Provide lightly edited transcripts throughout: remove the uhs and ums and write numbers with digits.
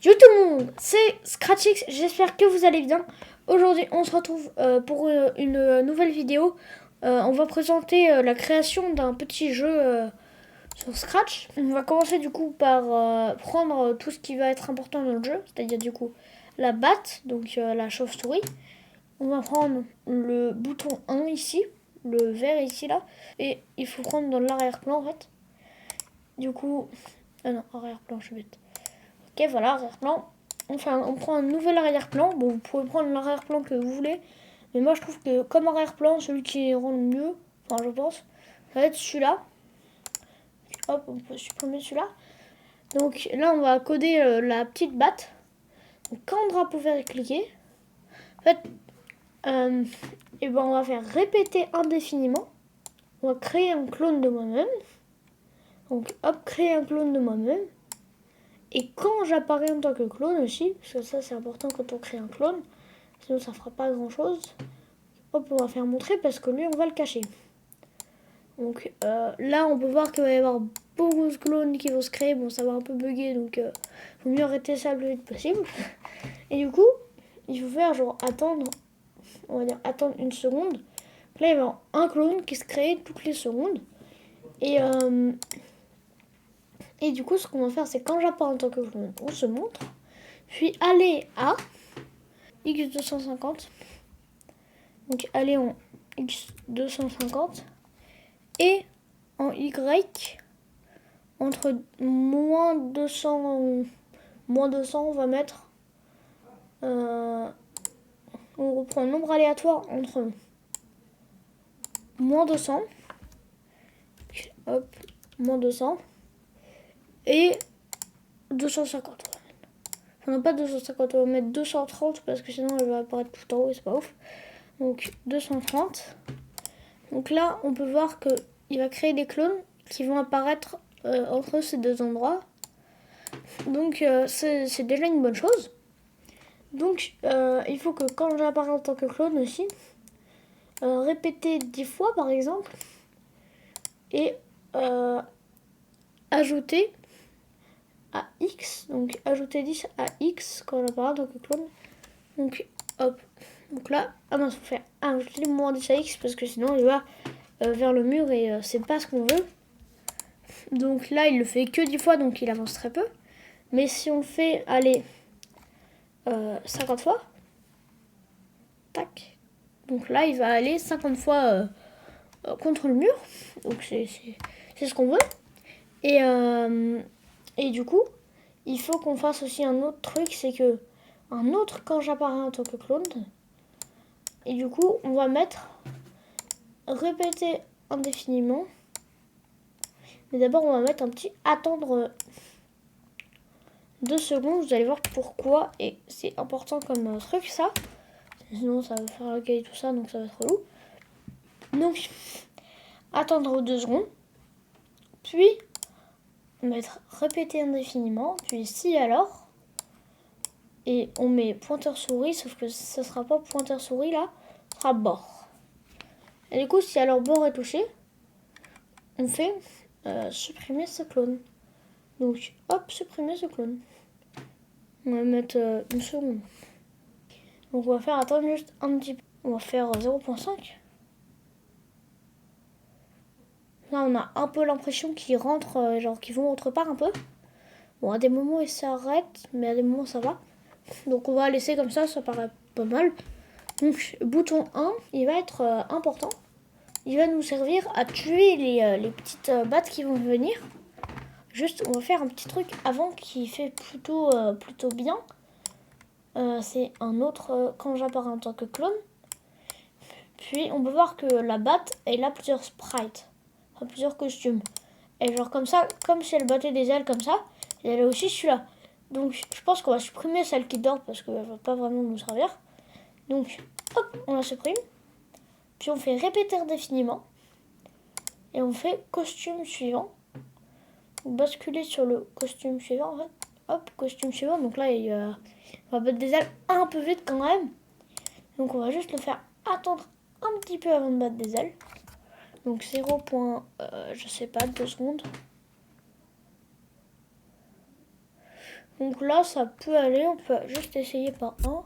Yo tout le monde, c'est Scratchix, j'espère que vous allez bien. Aujourd'hui on se retrouve pour une nouvelle vidéo. On va présenter la création d'un petit jeu sur Scratch. On va commencer du coup par prendre tout ce qui va être important dans le jeu, c'est-à-dire du coup la batte, donc la chauve-souris. On va prendre le bouton 1 ici, le vert ici là, et il faut prendre dans l'arrière-plan en fait. Du coup, ah non, arrière-plan, je suis bête. Ok, voilà, arrière-plan. Enfin, on prend un nouvel arrière-plan. Bon, vous pouvez prendre l'arrière-plan que vous voulez. Mais moi, je trouve que comme arrière-plan, celui qui rend le mieux, enfin, je pense, ça va être celui-là. Hop, on peut supprimer celui-là. Donc là, on va coder la petite batte. Donc, quand le drapeau vert est cliqué, en fait, et ben, on va faire répéter indéfiniment. On va créer un clone de moi-même. Donc, hop, créer un clone de moi-même. Et quand j'apparais en tant que clone aussi, parce que ça c'est important quand on crée un clone, sinon ça fera pas grand chose. Hop, on va faire montrer parce que lui on va le cacher. Donc là on peut voir qu'il va y avoir beaucoup de clones qui vont se créer. Bon, ça va un peu bugger, donc faut mieux arrêter ça le plus vite possible. Et du coup, il faut faire genre attendre, on va dire attendre une seconde. Là il va y avoir un clone qui se crée toutes les secondes. Et du coup, ce qu'on va faire, c'est quand j'apparais en tant que clone, on se montre. Puis aller à X250. Donc aller en X250. Et en Y, entre moins 200, on va mettre... on reprend un nombre aléatoire entre moins 200. Hop, moins 200. Et 250. Enfin, non, pas 250, on va mettre 230 parce que sinon elle va apparaître tout en haut et c'est pas ouf. Donc 230. Donc là, on peut voir qu'il va créer des clones qui vont apparaître entre ces deux endroits. Donc c'est déjà une bonne chose. Donc il faut que quand j'apparais en tant que clone aussi, répéter 10 fois par exemple. Et ajouter à X. Donc ajouter 10 à X quand j'apparais en tant que clone. Donc hop. Donc là, ah mince, faut faire ajouter moins 10 à X parce que sinon il va vers le mur et c'est pas ce qu'on veut. Donc là, il le fait que 10 fois, donc il avance très peu. Mais si on le fait aller 50 fois, tac. Donc là, il va aller 50 fois contre le mur. Donc c'est ce qu'on veut. Et du coup, il faut qu'on fasse aussi un autre truc, c'est que un autre quand j'apparais en tant que clone. Et du coup, on va mettre répéter indéfiniment. Mais d'abord, on va mettre un petit attendre 2 secondes. Vous allez voir pourquoi. Et c'est important comme truc, ça. Sinon, ça va faire la caille tout ça, donc ça va être relou. Donc, attendre 2 secondes. Puis, mettre répéter indéfiniment. Puis, si alors. Et on met pointeur souris, sauf que ça sera pas pointeur souris là, ça sera bord. Et du coup, si alors bord est touché, on fait supprimer ce clone. Donc, hop, supprimer ce clone. On va mettre une seconde. Donc, on va faire attendre juste un petit peu. On va faire 0.5. Là, on a un peu l'impression qu'ils rentrent, genre qu'ils vont autre part un peu. Bon, à des moments, ils s'arrêtent, mais à des moments, ça va. Donc, on va laisser comme ça paraît pas mal. Donc, bouton 1, il va être important. Il va nous servir à tuer les petites battes qui vont venir. Juste, on va faire un petit truc avant qui fait plutôt bien. C'est un autre quand j'apparais en tant que clone. Puis, on peut voir que la batte, elle a plusieurs sprites. Enfin, plusieurs costumes. Et genre comme ça, comme si elle battait des ailes comme ça, et elle a aussi celui-là. Donc, je pense qu'on va supprimer celle qui dort parce qu'elle va pas vraiment nous servir. Donc, hop, on la supprime. Puis on fait répéter indéfiniment. Et on fait costume suivant. Donc, basculer sur le costume suivant en fait. Hop, costume suivant. Donc là, on va battre des ailes un peu vite quand même. Donc on va juste le faire attendre un petit peu avant de battre des ailes. Donc 0. je sais pas, 2 secondes. Donc là, ça peut aller. On peut juste essayer par 1.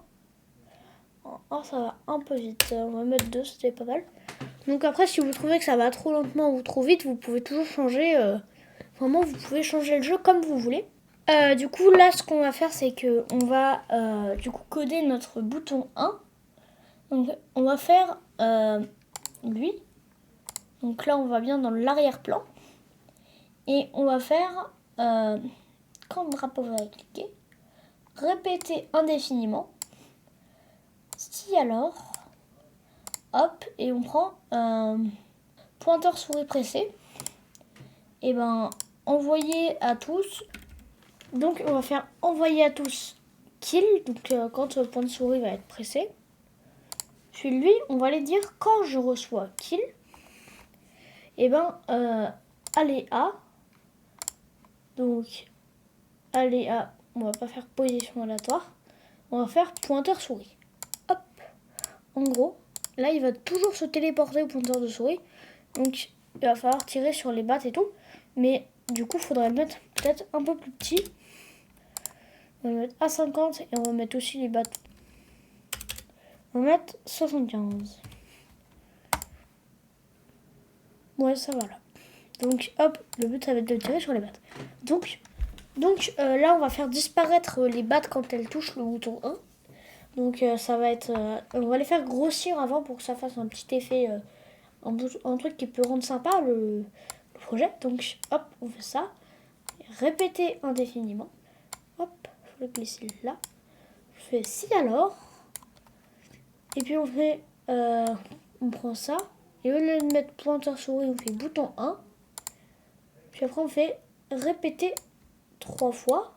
En 1, ça va un peu vite. On va mettre 2, c'était pas mal. Donc après, si vous trouvez que ça va trop lentement ou trop vite, vous pouvez toujours changer. Vraiment, vous pouvez changer le jeu comme vous voulez. Du coup, là, ce qu'on va faire, c'est que on va du coup coder notre bouton 1. Donc, on va faire lui. Donc là, on va bien dans l'arrière-plan. Et on va faire, quand le drapeau va cliquer, répéter indéfiniment. Si alors, hop, et on prend pointeur souris pressé. Et ben, envoyer à tous. Donc, on va faire envoyer à tous kill. Donc, quand le point de souris va être pressé. Puis lui, on va aller dire quand je reçois kill. Et ben, allez à. Donc, allez à. On va pas faire position aléatoire. On va faire pointeur souris. Hop. En gros, là, il va toujours se téléporter au pointeur de souris. Donc, il va falloir tirer sur les battes et tout. Mais du coup, il faudrait le mettre peut-être un peu plus petit. On va le mettre à 50 et on va mettre aussi les battes. On va mettre 75. Ouais, ça va là. Donc, hop, le but, ça va être de tirer sur les battes. Donc là, on va faire disparaître les battes quand elles touchent le bouton 1. Donc, ça va être... on va les faire grossir avant pour que ça fasse un petit effet, un truc qui peut rendre sympa le projet. Donc, hop, on fait ça. Répéter indéfiniment. Hop, faut le glisser là. On fait si alors. Et puis, on fait... on prend ça. Et au lieu de mettre pointeur souris, on fait bouton 1. Puis après, on fait répéter 3 fois.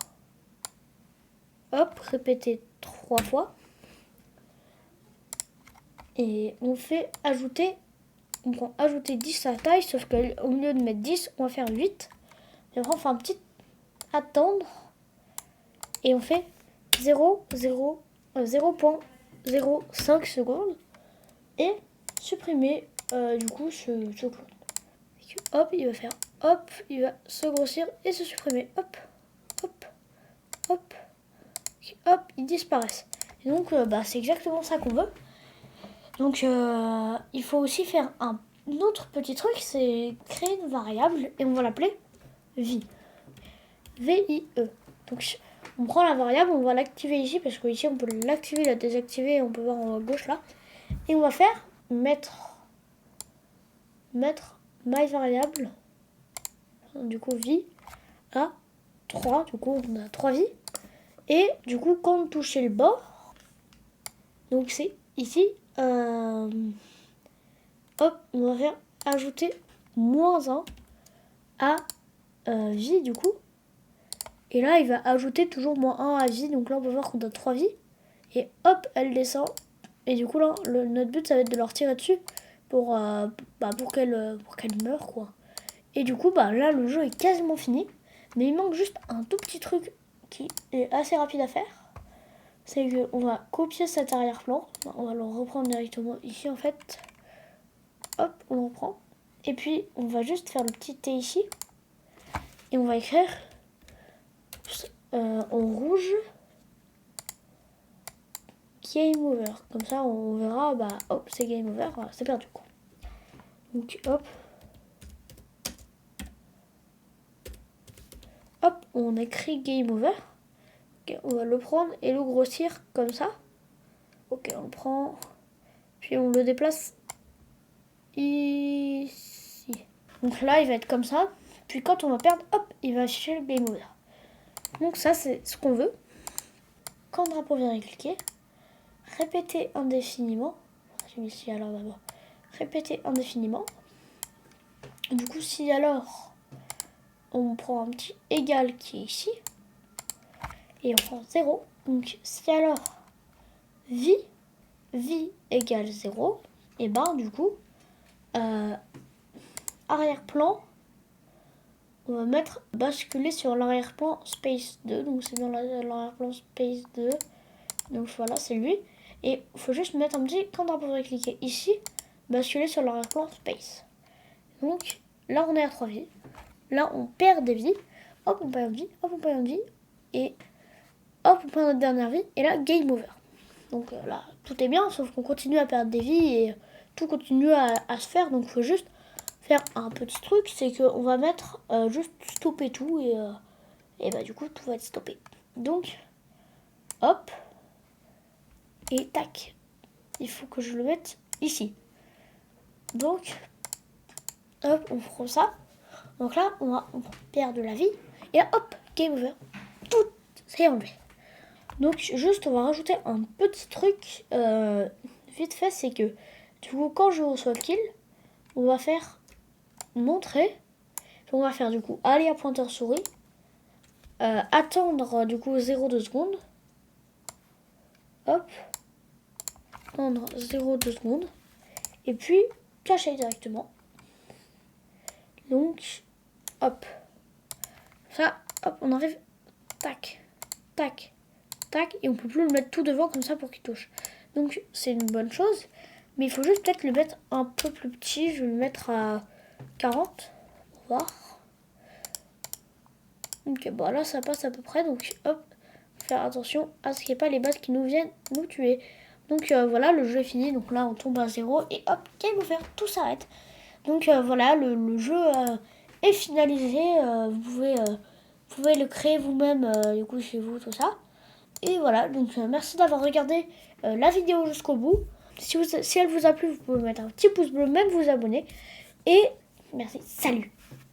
Hop, répéter 3 fois. Et on fait ajouter. On prend ajouter 10 à la taille, sauf qu'au lieu de mettre 10, on va faire 8. Et après, on fait un petit attendre. Et on fait 0,05 secondes. Et supprimer du coup ce clone. Hop, il va faire hop, il va se grossir et se supprimer. Hop, hop, hop, hop, ils disparaissent. Et donc, c'est exactement ça qu'on veut. Donc, il faut aussi faire un autre petit truc, c'est créer une variable et on va l'appeler vie. V-I-E. Donc, on prend la variable, on va l'activer ici parce qu'ici on peut l'activer, la désactiver, on peut voir en haut à gauche là. Et on va faire mettre my variable, du coup vie à 3, du coup on a 3 vies. Et du coup quand on touche le bord, donc c'est ici, hop, on va faire ajouter -1 à vie du coup. Et là il va ajouter toujours -1 à vie, donc là on peut voir qu'on a 3 vies. Et hop, elle descend. Et du coup là, notre but ça va être de leur tirer dessus pour qu'elle meure quoi. Et du coup là le jeu est quasiment fini. Mais il manque juste un tout petit truc qui est assez rapide à faire. C'est qu'on va copier cet arrière-plan. On va le reprendre directement ici en fait. Hop, on le reprend. Et puis on va juste faire le petit T ici. Et on va écrire en rouge game over. Comme ça on verra, hop, c'est game over, c'est perdu quoi. Donc hop. Hop, on écrit game over. Okay, on va le prendre et le grossir comme ça. Ok, on le prend. Puis on le déplace ici. Donc là, il va être comme ça. Puis quand on va perdre, hop, il va afficher le game over. Donc ça, c'est ce qu'on veut. Quand le drapeau vient cliquer, répéter indéfiniment. J'ai mis ici alors d'abord. Répéter indéfiniment. Du coup, si alors on prend un petit égal qui est ici. Et on prend 0. Donc si alors vie égale 0, et du coup, arrière-plan, on va mettre basculer sur l'arrière-plan space 2. Donc c'est dans l'arrière-plan space 2. Donc voilà, c'est lui. Et il faut juste mettre un petit, quand on va cliquer ici, basculer sur l'arrière-plan space. Donc là, on est à 3 vies. Là, on perd des vies. Hop, on perd une vie. Hop, on perd une vie. Et hop, on prend notre dernière vie, et là, game over. Donc là, tout est bien, sauf qu'on continue à perdre des vies, et tout continue à se faire, donc il faut juste faire un petit truc, c'est qu'on va mettre juste stopper tout, et bah du coup, tout va être stoppé. Donc, hop, et tac, il faut que je le mette ici. Donc, hop, on prend ça. Donc là, on perd de la vie. Et là, hop, game over. Tout c'est enlevé. Donc, juste, on va rajouter un petit truc vite fait. C'est que, du coup, quand je reçois kill, on va faire montrer. On va faire, du coup, aller à pointeur souris. Attendre, du coup, 0,2 secondes. Hop. Attendre 0,2 secondes. Et puis, cacher directement. Donc, hop. Ça, hop, on arrive, tac, tac, tac, et on peut plus le mettre tout devant comme ça pour qu'il touche. Donc c'est une bonne chose, mais il faut juste peut-être le mettre un peu plus petit. Je vais le mettre à 40, pour voir. Ok, bon là ça passe à peu près, donc hop, faire attention à ce qu'il n'y ait pas les bases qui nous viennent nous tuer. Donc voilà, le jeu est fini, donc là on tombe à 0 et hop, game over, tout s'arrête. Donc voilà, le jeu est finalisé, vous pouvez le créer vous-même du coup chez vous, tout ça. Et voilà, donc merci d'avoir regardé la vidéo jusqu'au bout. Si elle vous a plu, vous pouvez mettre un petit pouce bleu, même vous abonner. Et merci, salut!